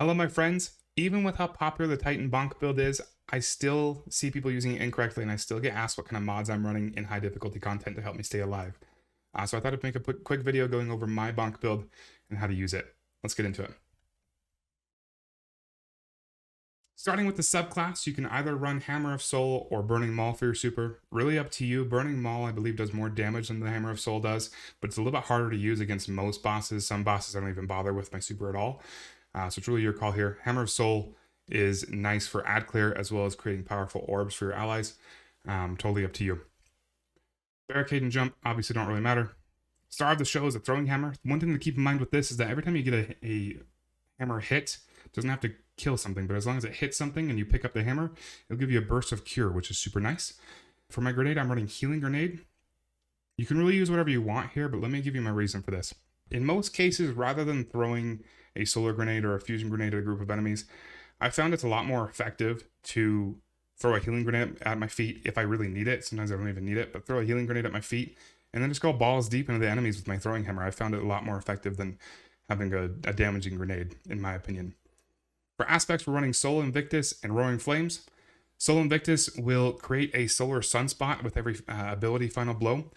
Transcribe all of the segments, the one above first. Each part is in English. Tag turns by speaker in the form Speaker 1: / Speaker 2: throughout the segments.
Speaker 1: Hello, my friends. Even with how popular the Titan Bonk build is, I still see people using it incorrectly, and I still get asked what kind of mods I'm running in high difficulty content to help me stay alive. So I thought I'd make a quick video going over my Bonk build and how to use it. Let's get into it. Starting with the subclass, you can either run Hammer of Soul or Burning Maul for your super. Really up to you. Burning Maul, I believe, does more damage than the Hammer of Soul does, but it's a little bit harder to use against most bosses. Some bosses I don't even bother with my super at all. So it's really your call here. Hammer of Soul is nice for ad clear as well as creating powerful orbs for your allies. Totally up to you. Barricade and jump obviously don't really matter. Star of the show is a throwing hammer. One thing to keep in mind with this is that every time you get a hammer hit, it doesn't have to kill something, but as long as it hits something and you pick up the hammer, it'll give you a burst of cure, which is super nice. For my grenade, I'm running Healing Grenade. You can really use whatever you want here, but let me give you my reason for this. In most cases, rather than throwing a solar grenade or a fusion grenade at a group of enemies, I found it's a lot more effective to throw a healing grenade at my feet if I really need it. Sometimes I don't even need it, but throw a healing grenade at my feet and then just go balls deep into the enemies with my throwing hammer. I found it a lot more effective than having a damaging grenade, in my opinion. For aspects, we're running Soul Invictus and Roaring Flames. Soul Invictus will create a solar sunspot with every ability final blow.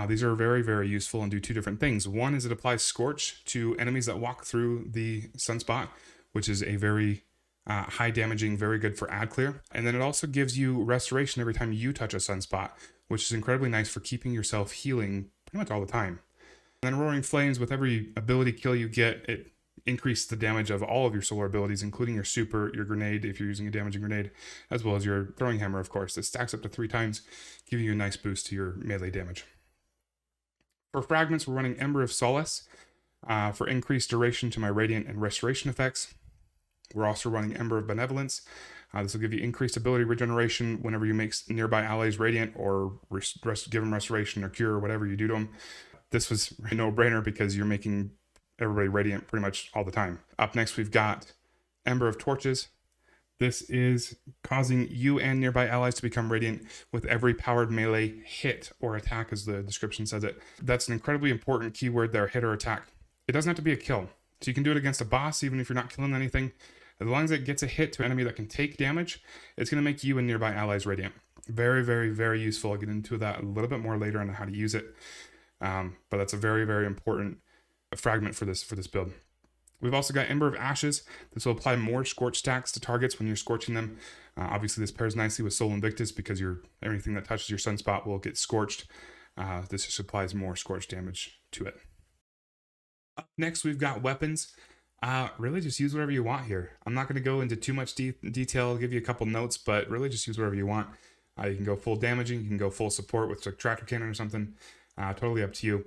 Speaker 1: These are very, very useful and do two different things. One is it applies Scorch to enemies that walk through the sunspot, which is a very high damaging, very good for ad clear. And then it also gives you restoration every time you touch a sunspot, which is incredibly nice for keeping yourself healing pretty much all the time. And then Roaring Flames, with every ability kill you get, it increases the damage of all of your solar abilities, including your super, your grenade, if you're using a damaging grenade, as well as your throwing hammer, of course. It stacks up to 3 times, giving you a nice boost to your melee damage. For fragments, we're running Ember of Solace for increased duration to my radiant and restoration effects. We're also running Ember of Benevolence. This will give you increased ability regeneration whenever you make nearby allies radiant or give them restoration or cure or whatever you do to them. This was a no-brainer because you're making everybody radiant pretty much all the time. Up next, we've got Ember of Torches. This is causing you and nearby allies to become radiant with every powered melee hit or attack, as the description says it. That's an incredibly important keyword there, hit or attack. It doesn't have to be a kill. So you can do it against a boss, even if you're not killing anything. As long as it gets a hit to an enemy that can take damage, it's going to make you and nearby allies radiant. Very, very, very useful. I'll get into that a little bit more later on how to use it. But that's a very, very important fragment for this build. We've also got Ember of Ashes. This will apply more scorch stacks to targets when you're scorching them. Obviously, this pairs nicely with Soul Invictus because everything that touches your sunspot will get scorched. This just applies more scorch damage to it. Up next, we've got weapons. Really just use whatever you want here. I'm not going to go into too much detail. I'll give you a couple notes, but really just use whatever you want. You can go full damaging. You can go full support with a tractor cannon or something. Totally up to you.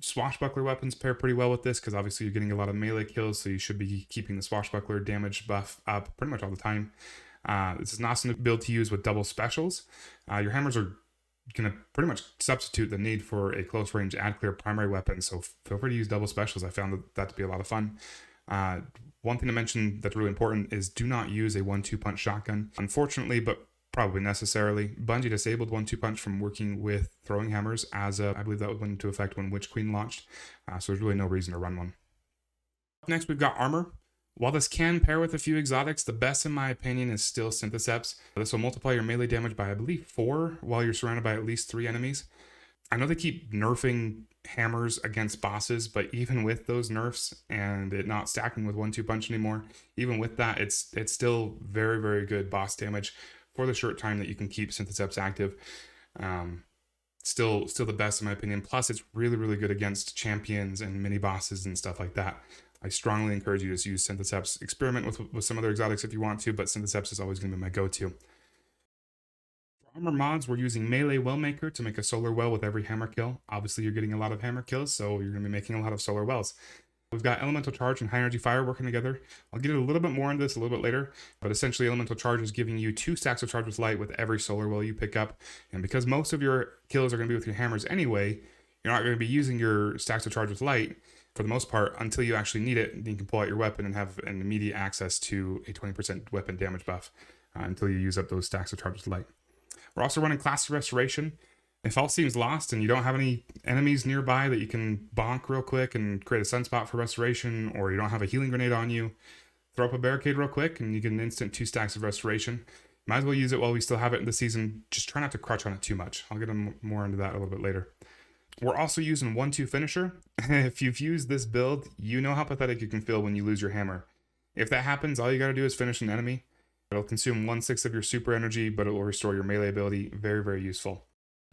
Speaker 1: Swashbuckler weapons pair pretty well with this because obviously you're getting a lot of melee kills, so you should be keeping the swashbuckler damage buff up pretty much all the time. This is an awesome build to use with double specials. Your hammers are going to pretty much substitute the need for a close range ad clear primary weapon, so feel free to use double specials. I found that to be a lot of fun. One thing to mention that's really important is do not use a 1-2 punch shotgun. Unfortunately, but probably necessarily, Bungie disabled 1-2 punch from working with throwing hammers as I believe that went into effect when Witch Queen launched, so there's really no reason to run one. Next, we've got armor. While this can pair with a few exotics, the best in my opinion is still Syntheseps. This will multiply your melee damage by I believe 4 while you're surrounded by at least 3 enemies. I know they keep nerfing hammers against bosses, but even with those nerfs and it not stacking with 1-2 punch anymore, even with that, it's still very, very good boss damage for the short time that you can keep Syntheseps active. Still the best in my opinion. Plus, it's really, really good against champions and mini bosses and stuff like that. I strongly encourage you to use Syntheseps. Experiment with some other exotics if you want to, but Syntheseps is always going to be my go-to. For armor mods, we're using Melee Wellmaker to make a solar well with every hammer kill. Obviously, you're getting a lot of hammer kills, so you're going to be making a lot of solar wells. We've got Elemental Charge and High Energy Fire working together. I'll get a little bit more into this a little bit later, but essentially Elemental Charge is giving you 2 stacks of Charge with Light with every solar well you pick up. And because most of your kills are going to be with your hammers anyway, you're not going to be using your stacks of Charge with Light for the most part until you actually need it. Then you can pull out your weapon and have an immediate access to a 20% weapon damage buff until you use up those stacks of Charge with Light. We're also running Classic Restoration. If all seems lost and you don't have any enemies nearby that you can bonk real quick and create a sunspot for restoration, or you don't have a healing grenade on you, throw up a barricade real quick and you get an instant 2 stacks of restoration. Might as well use it while we still have it in the season. Just try not to crutch on it too much. I'll get more into that a little bit later. We're also using 1-2 finisher. If you've used this build, you know how pathetic you can feel when you lose your hammer. If that happens, all you gotta do is finish an enemy. It'll consume 1/6 of your super energy, but it will restore your melee ability. Very, very useful.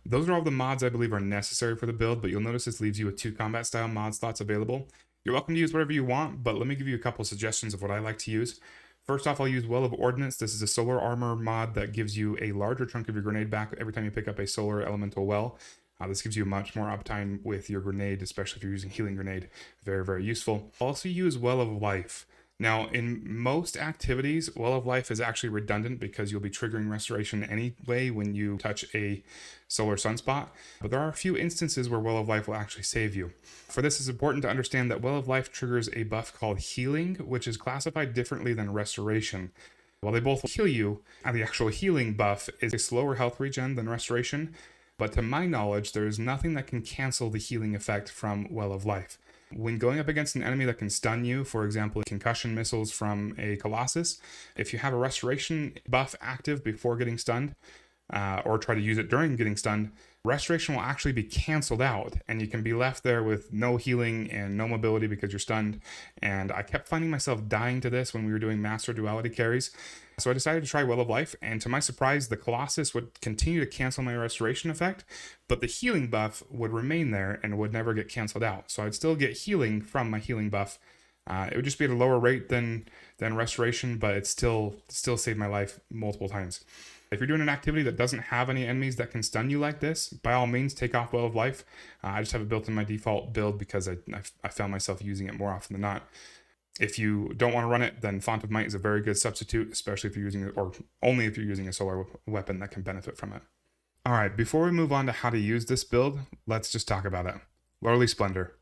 Speaker 1: Those are all the mods I believe are necessary for the build, but you'll notice this leaves you with 2 combat style mod slots available. You're welcome to use whatever you want, but let me give you a couple suggestions of what I like to use. First off, I'll use Well of Ordnance. This is a solar armor mod that gives you a larger chunk of your grenade back every time you pick up a solar elemental well. This gives you much more uptime with your grenade, especially if you're using healing grenade. Very, very useful. Also use Well of Life. Now, in most activities, Well of Life is actually redundant because you'll be triggering restoration anyway when you touch a solar sunspot, but there are a few instances where Well of Life will actually save you. For this, it's important to understand that Well of Life triggers a buff called Healing, which is classified differently than Restoration. While they both heal you, and the actual healing buff is a slower health regen than Restoration, but to my knowledge, there is nothing that can cancel the healing effect from Well of Life. When going up against an enemy that can stun you, for example, concussion missiles from a Colossus, if you have a restoration buff active before getting stunned, or try to use it during getting stunned, restoration will actually be canceled out, and you can be left there with no healing and no mobility because you're stunned. And I kept finding myself dying to this when we were doing Master Duality carries. So I decided to try Well of Life, and to my surprise, the Colossus would continue to cancel my restoration effect, but the healing buff would remain there and would never get canceled out. So I'd still get healing from my healing buff. It would just be at a lower rate than restoration, but it still saved my life multiple times. If you're doing an activity that doesn't have any enemies that can stun you like this, by all means, take off Well of Life. I just have it built in my default build because I found myself using it more often than not. If you don't want to run it, then Font of Might is a very good substitute, especially if you're using it, or only if you're using a solar weapon that can benefit from it. All right, before we move on to how to use this build, let's just talk about it. Lordly Splendor.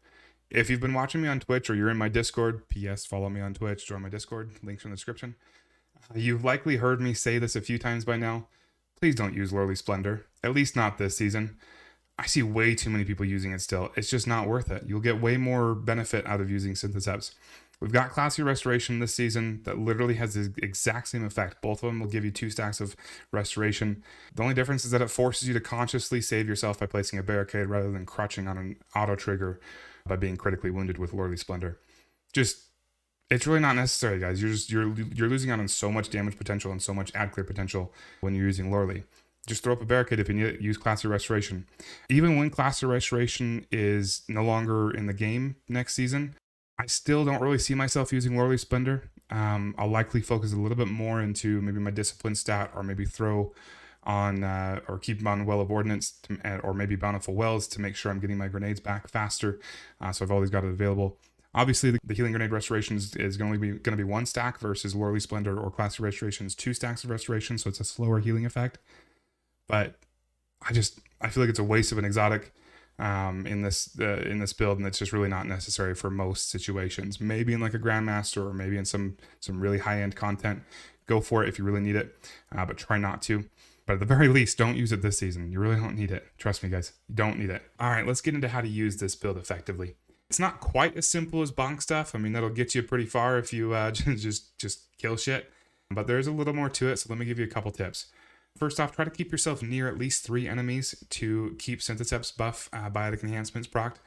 Speaker 1: If you've been watching me on Twitch or you're in my Discord, P.S. follow me on Twitch, join my Discord, links in the description. You've likely heard me say this a few times by now. Please don't use Lordly Splendor, at least not this season. I see way too many people using it still. It's just not worth it. You'll get way more benefit out of using Syntheseps. We've got Classy Restoration this season that literally has the exact same effect. Both of them will give you 2 stacks of restoration. The only difference is that it forces you to consciously save yourself by placing a barricade rather than crutching on an auto trigger by being critically wounded with Lordly Splendor. It's really not necessary, guys. You're losing out on so much damage potential and so much ad clear potential when you're using Lordly. Just throw up a barricade if you need it. Use Classy Restoration. Even when Classy Restoration is no longer in the game next season, I still don't really see myself using Lordly Splendor. I'll likely focus a little bit more into maybe my discipline stat, or maybe throw on or keep on Well of Ordnance, or maybe Bountiful Wells to make sure I'm getting my grenades back faster. So I've always got it available. Obviously, the healing grenade restoration is going to be 1 stack versus Lordly Splendor or Classy Restoration's 2 stacks of restoration, so it's a slower healing effect. But I feel like it's a waste of an exotic in this build, and it's just really not necessary for most situations. Maybe in like a Grandmaster, or maybe in some really high-end content. Go for it if you really need it, but try not to. But at the very least, don't use it this season. You really don't need it. Trust me, guys. You don't need it. All right, let's get into how to use this build effectively. It's not quite as simple as bonk stuff. I mean, that'll get you pretty far if you just kill shit. But there's a little more to it, so let me give you a couple tips. First off, try to keep yourself near at least 3 enemies to keep Syntheseps buff biotic enhancements procced.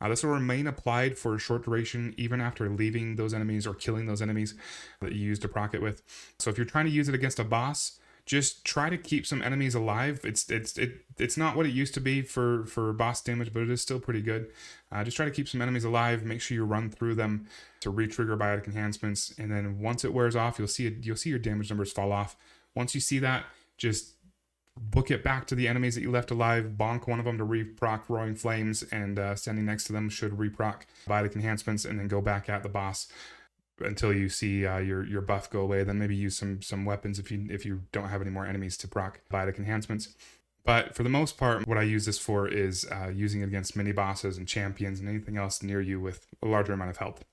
Speaker 1: This will remain applied for a short duration even after leaving those enemies or killing those enemies that you used to proc it with. So if you're trying to use it against a boss, just try to keep some enemies alive. It's not what it used to be for boss damage, but it is still pretty good. Just try to keep some enemies alive. Make sure you run through them to re-trigger biotic enhancements, and then once it wears off, you'll see your damage numbers fall off. Once you see that, just book it back to the enemies that you left alive, bonk one of them to re-proc Roaring Flames, and standing next to them should re-proc biotic enhancements, and then go back at the boss until you see your buff go away. Then maybe use some weapons if you don't have any more enemies to proc biotic enhancements. But for the most part, what I use this for is using it against mini bosses and champions and anything else near you with a larger amount of health.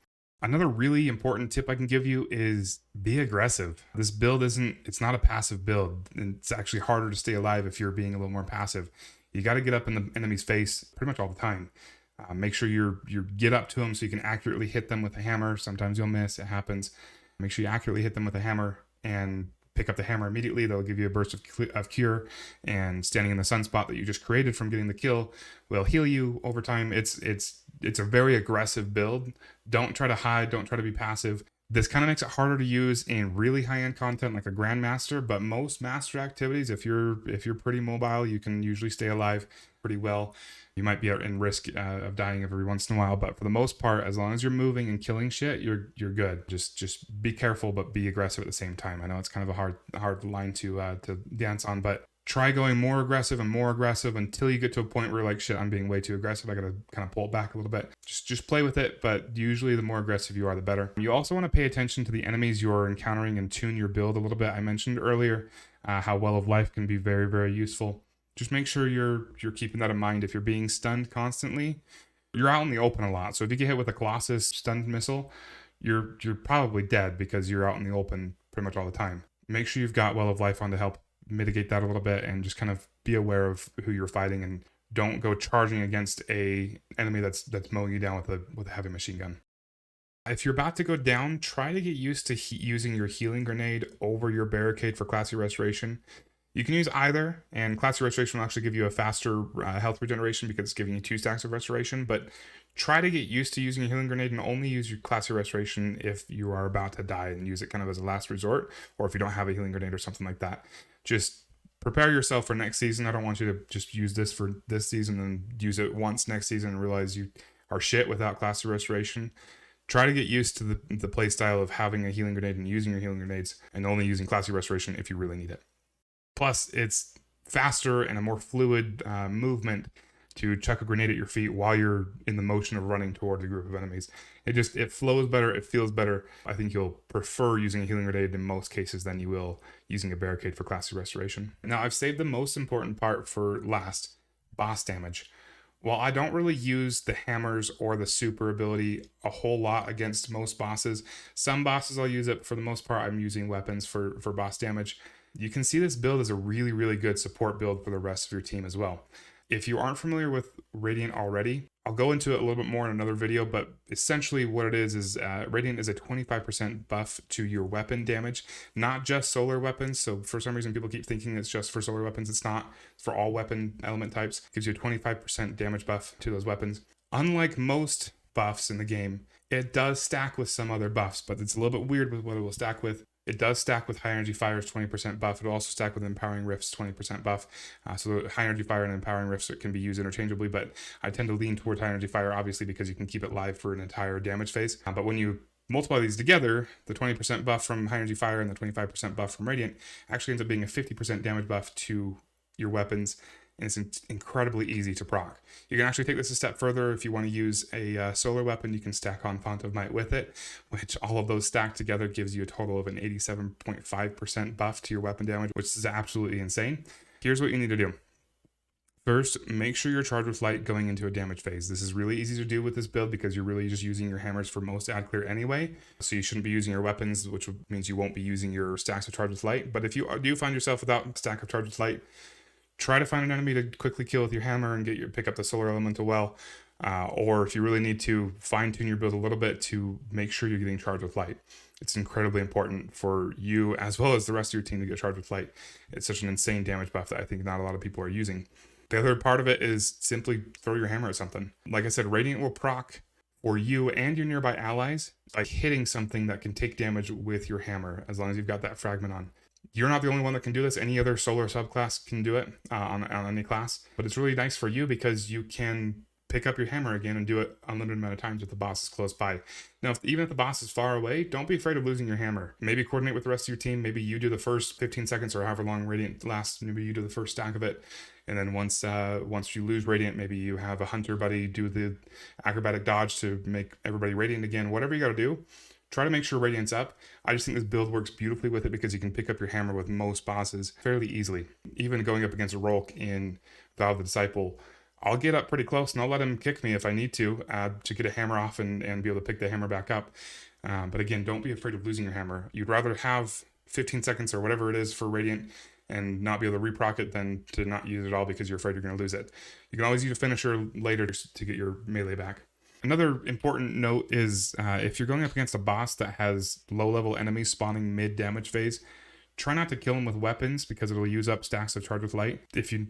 Speaker 1: Another really important tip I can give you is be aggressive. This build it's not a passive build. It's actually harder to stay alive if you're being a little more passive. You got to get up in the enemy's face pretty much all the time. Make sure you get up to them so you can accurately hit them with a hammer. Sometimes you'll miss, it happens. Make sure you accurately hit them with a hammer and pick up the hammer immediately. That'll give you a burst of cure, and standing in the sunspot that you just created from getting the kill will heal you over time. It's a very aggressive build. Don't try to hide. Don't try to be passive. This kind of makes it harder to use in really high-end content like a Grandmaster, but most Master activities, if you're pretty mobile, you can usually stay alive pretty well. You might be in risk of dying every once in a while, but for the most part, as long as you're moving and killing shit, you're good. Just be careful, but be aggressive at the same time. I know it's kind of a hard line to dance on, but try going more aggressive and more aggressive until you get to a point where you're like, shit, I'm being way too aggressive. I gotta kind of pull it back a little bit. Just play with it, but usually the more aggressive you are, the better. You also want to pay attention to the enemies you're encountering and tune your build a little bit. I mentioned earlier how Well of Life can be very, very useful. Just make sure you're keeping that in mind. If you're being stunned constantly, you're out in the open a lot. So if you get hit with a Colossus stunned missile, you're probably dead because you're out in the open pretty much all the time. Make sure you've got Well of Life on to help mitigate that a little bit, and just kind of be aware of who you're fighting, and don't go charging against a enemy that's mowing you down with a heavy machine gun. If you're about to go down, try to get used to using your healing grenade over your barricade for classy restoration. You can use either, and classy restoration will actually give you a faster health regeneration because it's giving you 2 stacks of restoration, but try to get used to using a healing grenade and only use your classy restoration if you are about to die, and use it kind of as a last resort, or if you don't have a healing grenade or something like that. Just prepare yourself for next season. I don't want you to just use this for this season and use it once next season and realize you are shit without classy restoration. Try to get used to the play style of having a healing grenade and using your healing grenades, and only using classy restoration if you really need it. Plus, it's faster and a more fluid movement to chuck a grenade at your feet while you're in the motion of running toward a group of enemies. It flows better, it feels better. I think you'll prefer using a healing grenade in most cases than you will using a barricade for classy restoration. Now, I've saved the most important part for last, boss damage. While I don't really use the hammers or the super ability a whole lot against most bosses, some bosses I'll use it, but for the most part I'm using weapons for boss damage. You can see this build as a really, really good support build for the rest of your team as well. If you aren't familiar with Radiant already, I'll go into it a little bit more in another video, but essentially what it is Radiant is a 25% buff to your weapon damage, not just solar weapons. So for some reason people keep thinking it's just for solar weapons. It's not. It's for all weapon element types. It gives you a 25% damage buff to those weapons. Unlike most buffs in the game, it does stack with some other buffs, but it's a little bit weird with what it will stack with. It does stack with High Energy Fire's 20% buff. It'll also stack with Empowering Rift's 20% buff. So the High Energy Fire and Empowering Rifts can be used interchangeably, but I tend to lean towards High Energy Fire, obviously, because you can keep it live for an entire damage phase. But when you multiply these together, the 20% buff from High Energy Fire and the 25% buff from Radiant actually ends up being a 50% damage buff to your weapons, and it's incredibly easy to proc. You can actually take this a step further. If you want to use a solar weapon, you can stack on Font of Might with it, which all of those stacked together gives you a total of an 87.5% buff to your weapon damage, which is absolutely insane. Here's what you need to do. First, make sure you're charged with light going into a damage phase. This is really easy to do with this build because you're really just using your hammers for most ad clear anyway. So you shouldn't be using your weapons, which means you won't be using your stacks of charged with light. But if you do find yourself without a stack of charged with light, try to find an enemy to quickly kill with your hammer and pick up the solar elemental well. Or if you really need to, fine tune your build a little bit to make sure you're getting charged with light. It's incredibly important for you as well as the rest of your team to get charged with light. It's such an insane damage buff that I think not a lot of people are using. The other part of it is simply throw your hammer at something. Like I said, Radiant will proc for you and your nearby allies by hitting something that can take damage with your hammer, as long as you've got that fragment on. You're not the only one that can do this. Any other solar subclass can do it on any class. But it's really nice for you because you can pick up your hammer again and do it unlimited amount of times if the boss is close by. Now, even if the boss is far away, don't be afraid of losing your hammer. Maybe coordinate with the rest of your team. Maybe you do the first 15 seconds or however long Radiant lasts. Maybe you do the first stack of it. And then once you lose Radiant, maybe you have a hunter buddy do the acrobatic dodge to make everybody Radiant again. Whatever you got to do, try to make sure Radiant's up. I just think this build works beautifully with it because you can pick up your hammer with most bosses fairly easily. Even going up against a Rolk in Vow of the Disciple, I'll get up pretty close and I'll let him kick me if I need to get a hammer off and be able to pick the hammer back up. But again, don't be afraid of losing your hammer. You'd rather have 15 seconds or whatever it is for Radiant and not be able to reproc it than to not use it all because you're afraid you're going to lose it. You can always use a finisher later to get your melee back. Another important note is if you're going up against a boss that has low-level enemies spawning mid-damage phase, try not to kill him with weapons because it'll use up stacks of charge with light. If you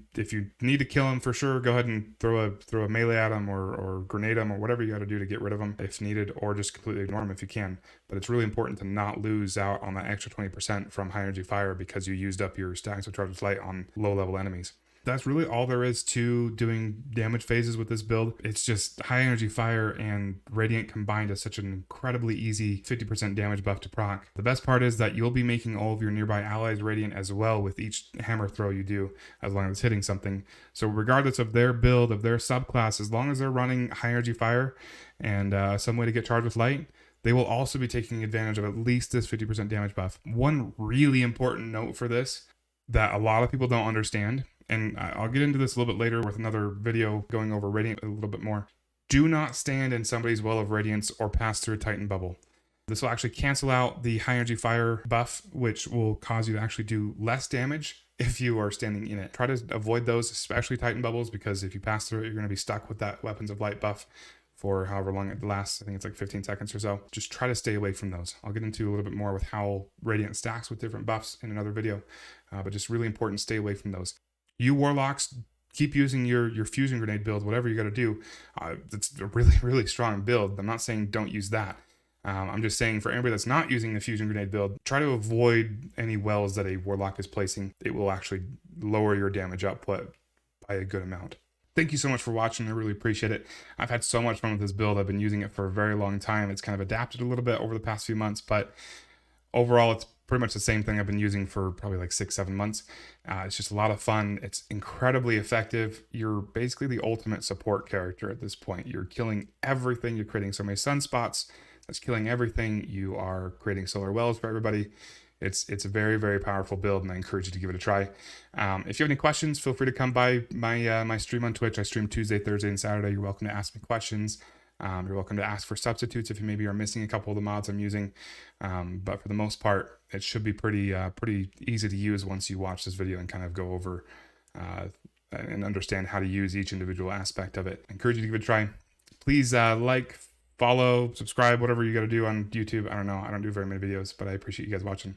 Speaker 1: need to kill him for sure, go ahead and throw a melee at him or grenade him or whatever you got to do to get rid of him if needed, or just completely ignore him if you can. But it's really important to not lose out on that extra 20% from high energy fire because you used up your stacks of charge with light on low level enemies. That's really all there is to doing damage phases with this build. It's just high energy fire and radiant combined is such an incredibly easy 50% damage buff to proc. The best part is that you'll be making all of your nearby allies radiant as well with each hammer throw you do, as long as it's hitting something. So regardless of their build, of their subclass, as long as they're running high energy fire and some way to get charged with light, they will also be taking advantage of at least this 50% damage buff. One really important note for this that a lot of people don't understand, and I'll get into this a little bit later with another video going over Radiant a little bit more. Do not stand in somebody's Well of Radiance or pass through a Titan bubble. This will actually cancel out the high energy fire buff, which will cause you to actually do less damage if you are standing in it. Try to avoid those, especially Titan bubbles, because if you pass through it, you're going to be stuck with that Weapons of Light buff for however long it lasts. I think it's like 15 seconds or so. Just try to stay away from those. I'll get into a little bit more with how Radiant stacks with different buffs in another video, but just really important, stay away from those. You Warlocks, keep using your Fusion Grenade build, whatever you got to do. It's a really, really strong build. I'm not saying don't use that. I'm just saying for anybody that's not using the Fusion Grenade build, try to avoid any wells that a Warlock is placing. It will actually lower your damage output by a good amount. Thank you so much for watching. I really appreciate it. I've had so much fun with this build. I've been using it for a very long time. It's kind of adapted a little bit over the past few months, but overall it's pretty much the same thing I've been using for probably like 6-7 months. It's just a lot of fun. It's incredibly effective. You're basically the ultimate support character at this point. You're killing everything. You're creating so many sunspots. That's killing everything. You are creating solar wells for everybody. It's a very, very powerful build, and I encourage you to give it a try. If you have any questions, feel free to come by my stream on Twitch. I stream Tuesday, Thursday, and Saturday. You're welcome to ask me questions. You're welcome to ask for substitutes if you maybe are missing a couple of the mods I'm using. But for the most part, it should be pretty easy to use once you watch this video and kind of go over and understand how to use each individual aspect of it. I encourage you to give it a try. Please like, follow, subscribe, whatever you got to do on YouTube. I don't know. I don't do very many videos, but I appreciate you guys watching.